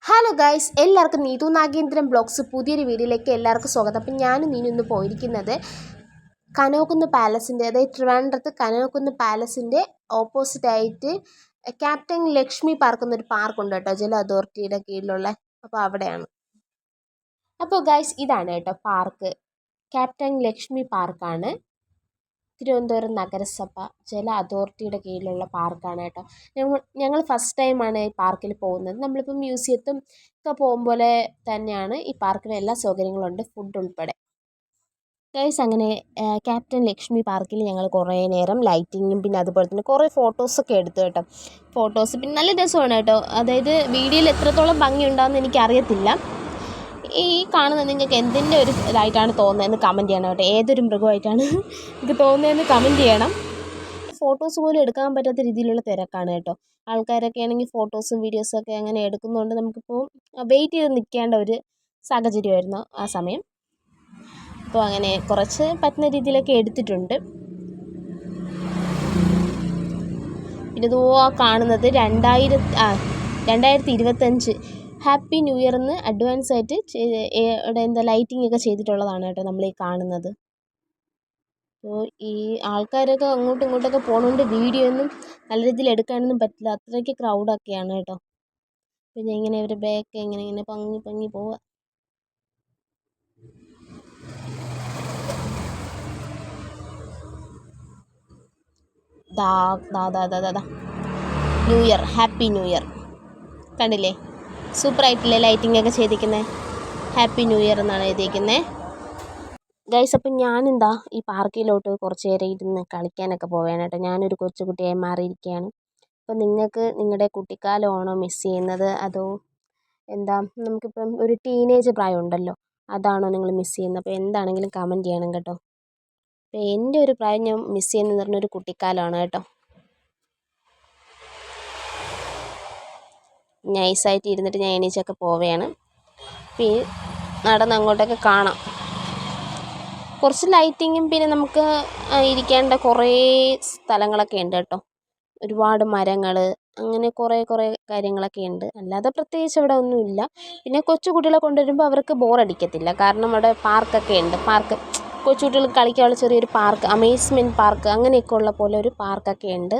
Hello guys, എല്ലാവർക്കും Neethu Nagendran blogs പുതിയൊരു വീഡിയോയിലേക്ക് എല്ലാവർക്കും സ്വാഗതം. അപ്പം ഞാനും നീനും ഇന്ന് പോയിരിക്കുന്നത് കനോക്കുന്ന് പാലസിൻ്റെ, അതായത് ട്രിവാൻഡ്രത്ത് കനോക്കുന്ന് പാലസിൻ്റെ ഓപ്പോസിറ്റായിട്ട് ക്യാപ്റ്റൻ ലക്ഷ്മി പാർക്ക് എന്നൊരു പാർക്കുണ്ട് കേട്ടോ, ജല അതോറിറ്റിയുടെ കീഴിലുള്ള. അപ്പോൾ അവിടെയാണ്. അപ്പോൾ ഗൈസ് ഇതാണ് കേട്ടോ പാർക്ക്, ക്യാപ്റ്റൻ ലക്ഷ്മി പാർക്കാണ്. തിരുവനന്തപുരം നഗരസഭ ജല അതോറിറ്റിയുടെ കീഴിലുള്ള പാർക്കാണ് കേട്ടോ. ഞങ്ങൾ ഫസ്റ്റ് ടൈമാണ് ഈ പാർക്കിൽ പോകുന്നത്. നമ്മളിപ്പോൾ മ്യൂസിയത്തും ഒക്കെ പോകും പോലെ തന്നെയാണ് ഈ പാർക്കിന് എല്ലാ സൗകര്യങ്ങളും ഉണ്ട്, ഫുഡ് ഉൾപ്പെടെ. ഗൈസ് അങ്ങനെ ക്യാപ്റ്റൻ ലക്ഷ്മി പാർക്കിൽ ഞങ്ങൾ കുറേ നേരം ലൈറ്റിങ്ങും പിന്നെ അതുപോലെ തന്നെ കുറേ ഫോട്ടോസൊക്കെ എടുത്തു കേട്ടോ. ഫോട്ടോസ് പിന്നെ നല്ല രസമാണ് കേട്ടോ. അതായത് വീഡിയോയിൽ എത്രത്തോളം ഭംഗി ഉണ്ടാകുമെന്ന് എനിക്കറിയത്തില്ല. ഈ കാണുന്നത് നിങ്ങൾക്ക് എന്തിൻ്റെ ഒരു ഇതായിട്ടാണ് തോന്നുന്നതെന്ന് കമൻറ്റ് ചെയ്യണം കേട്ടോ. ഏതൊരു മൃഗമായിട്ടാണ് നിങ്ങൾക്ക് തോന്നുന്നതെന്ന് കമൻറ്റ് ചെയ്യണം. ഫോട്ടോസ് പോലും എടുക്കാൻ പറ്റാത്ത രീതിയിലുള്ള തിരക്കാണ് കേട്ടോ. ആൾക്കാരൊക്കെ ആണെങ്കിൽ ഫോട്ടോസും വീഡിയോസും ഒക്കെ അങ്ങനെ എടുക്കുന്നതുകൊണ്ട് നമുക്കിപ്പോൾ വെയിറ്റ് ചെയ്ത് നിൽക്കേണ്ട ഒരു സാഹചര്യമായിരുന്നു ആ സമയം. അപ്പോൾ അങ്ങനെ കുറച്ച് പറ്റുന്ന രീതിയിലൊക്കെ എടുത്തിട്ടുണ്ട്. പിന്നെ ഇതോ കാണുന്നത് 2025 ഹാപ്പി ന്യൂ ഇയർ എന്ന് അഡ്വാൻസ് ആയിട്ട് എന്താ ലൈറ്റിംഗ് ഒക്കെ ചെയ്തിട്ടുള്ളതാണ് കേട്ടോ നമ്മൾ ഈ കാണുന്നത്. അപ്പോൾ ഈ ആൾക്കാരൊക്കെ അങ്ങോട്ടും ഇങ്ങോട്ടൊക്കെ പോകുന്നതുകൊണ്ട് വീഡിയോ ഒന്നും നല്ല രീതിയിൽ എടുക്കാനൊന്നും പറ്റില്ല, അത്രയ്ക്ക് ക്രൗഡൊക്കെയാണ് കേട്ടോ. പിന്നെ ഇങ്ങനെ ഒരു ബാക്ക് ഇങ്ങനെ പങ്ങി പോവുക. New year, happy new year കണ്ടില്ലേ, സൂപ്പറായിട്ടില്ലേ ലൈറ്റിംഗ് ഒക്കെ ചെയ്തിരിക്കുന്നത്. ഹാപ്പി ന്യൂ ഇയർ എന്നാണ് എഴുതിയിരിക്കുന്നത് ഗൈസ്. അപ്പം ഞാനെന്താ ഈ പാർക്കിലോട്ട് കുറച്ച് നേരം ഇരുന്ന് കളിക്കാനൊക്കെ പോവുകയാണ് കേട്ടോ. ഞാനൊരു കൊച്ചുകുട്ടിയായി മാറിയിരിക്കുകയാണ്. അപ്പം നിങ്ങൾക്ക് നിങ്ങളുടെ കുട്ടിക്കാലമാണോ മിസ് ചെയ്യുന്നത്, അതോ എന്താ നമുക്കിപ്പം ഒരു ടീനേജ് പ്രായം ഉണ്ടല്ലോ, അതാണോ നിങ്ങൾ മിസ് ചെയ്യുന്നത്? അപ്പോൾ എന്താണെങ്കിലും കമൻറ്റ് ചെയ്യണം കേട്ടോ. അപ്പോൾ എൻ്റെ ഒരു പ്രായം ഞാൻ മിസ് ചെയ്യുന്നതെന്ന് പറഞ്ഞൊരു കുട്ടിക്കാലമാണ് കേട്ടോ. നൈസായിട്ട് ഇരുന്നിട്ട് ഞാൻ എണീച്ചൊക്കെ പോവുകയാണ്. പിന്നെ നടന്ന് അങ്ങോട്ടൊക്കെ കാണാം. കുറച്ച് ലൈറ്റിങ്ങും പിന്നെ നമുക്ക് ഇരിക്കേണ്ട കുറേ സ്ഥലങ്ങളൊക്കെ ഉണ്ട് കേട്ടോ. ഒരുപാട് മരങ്ങൾ അങ്ങനെ കുറേ കാര്യങ്ങളൊക്കെ ഉണ്ട്. അല്ലാതെ പ്രത്യേകിച്ച് ഇവിടെ ഒന്നുമില്ല. പിന്നെ കൊച്ചു കുട്ടികളെ കൊണ്ടുവരുമ്പോൾ അവർക്ക് ബോറടിക്കത്തില്ല, കാരണം അവിടെ പാർക്കൊക്കെ ഉണ്ട്. കൊച്ചുകുട്ടികൾക്ക് കളിക്കാനുള്ള ചെറിയൊരു പാർക്ക്, അമ്യൂസ്മെൻറ്റ് പാർക്ക് അങ്ങനെയൊക്കെ ഉള്ള പോലെ ഒരു പാർക്കൊക്കെ ഉണ്ട്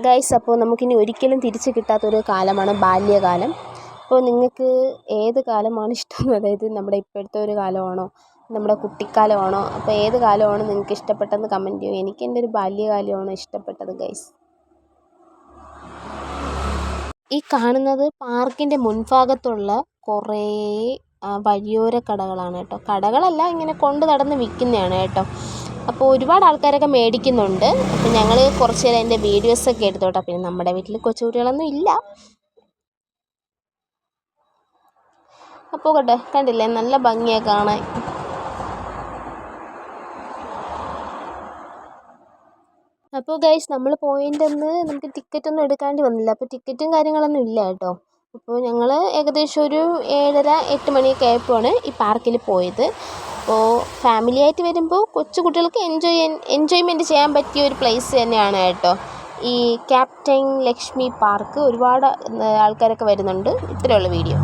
ഗൈസ്. അപ്പോൾ നമുക്കിനി ഒരിക്കലും തിരിച്ച് കിട്ടാത്തൊരു കാലമാണ് ബാല്യകാലം. അപ്പോൾ നിങ്ങൾക്ക് ഏത് കാലമാണ് ഇഷ്ടം, അതായത് നമ്മുടെ ഇപ്പോഴത്തെ ഒരു കാലമാണോ നമ്മുടെ കുട്ടിക്കാലമാണോ, അപ്പോൾ ഏത് കാലമാണ് നിങ്ങൾക്ക് ഇഷ്ടപ്പെട്ടതെന്ന് കമൻറ്റ് ചെയ്യും. എനിക്ക് എൻ്റെ ഒരു ബാല്യകാലമാണ് ഇഷ്ടപ്പെട്ടത് ഗൈസ്. ഈ കാണുന്നത് പാർക്കിൻ്റെ മുൻഭാഗത്തുള്ള കുറേ വഴിയോര കടകളാണ് കേട്ടോ. കടകളല്ല, ഇങ്ങനെ കൊണ്ട് നടന്ന് വിൽക്കുന്നതാണ് കേട്ടോ. അപ്പോൾ ഒരുപാട് ആൾക്കാരൊക്കെ മേടിക്കുന്നുണ്ട്. അപ്പോൾ ഞങ്ങൾ കുറച്ച് നേരം എൻ്റെ വീഡിയോസൊക്കെ എടുത്തു കേട്ടോ. പിന്നെ നമ്മുടെ വീട്ടിൽ കൊച്ചുകുട്ടികളൊന്നും ഇല്ല. അപ്പോൾ കണ്ടില്ലേ, നല്ല ഭംഗിയാണ് കാണാൻ. അപ്പോൾ ഗൈസ് നമ്മൾ പോയിൻ്റെ അന്ന് നമുക്ക് ടിക്കറ്റൊന്നും എടുക്കാണ്ട് വന്നില്ല. അപ്പോൾ ടിക്കറ്റും കാര്യങ്ങളൊന്നും ഇല്ല കേട്ടോ. അപ്പോൾ ഞങ്ങൾ ഏകദേശം ഒരു 7:30-8 മണിയൊക്കെ ആയപ്പോഴാണ് ഈ പാർക്കിൽ പോയത്. അപ്പോൾ ഫാമിലിയായിട്ട് വരുമ്പോൾ കൊച്ചു കുട്ടികൾക്ക് എൻജോയ്മെൻറ്റ് ചെയ്യാൻ പറ്റിയ ഒരു പ്ലേസ് തന്നെയാണ് കേട്ടോ ഈ ക്യാപ്റ്റൻ ലക്ഷ്മി പാർക്ക്. ഒരുപാട് ആൾക്കാരൊക്കെ വരുന്നുണ്ട്. ഇത്രയുള്ള വീഡിയോ.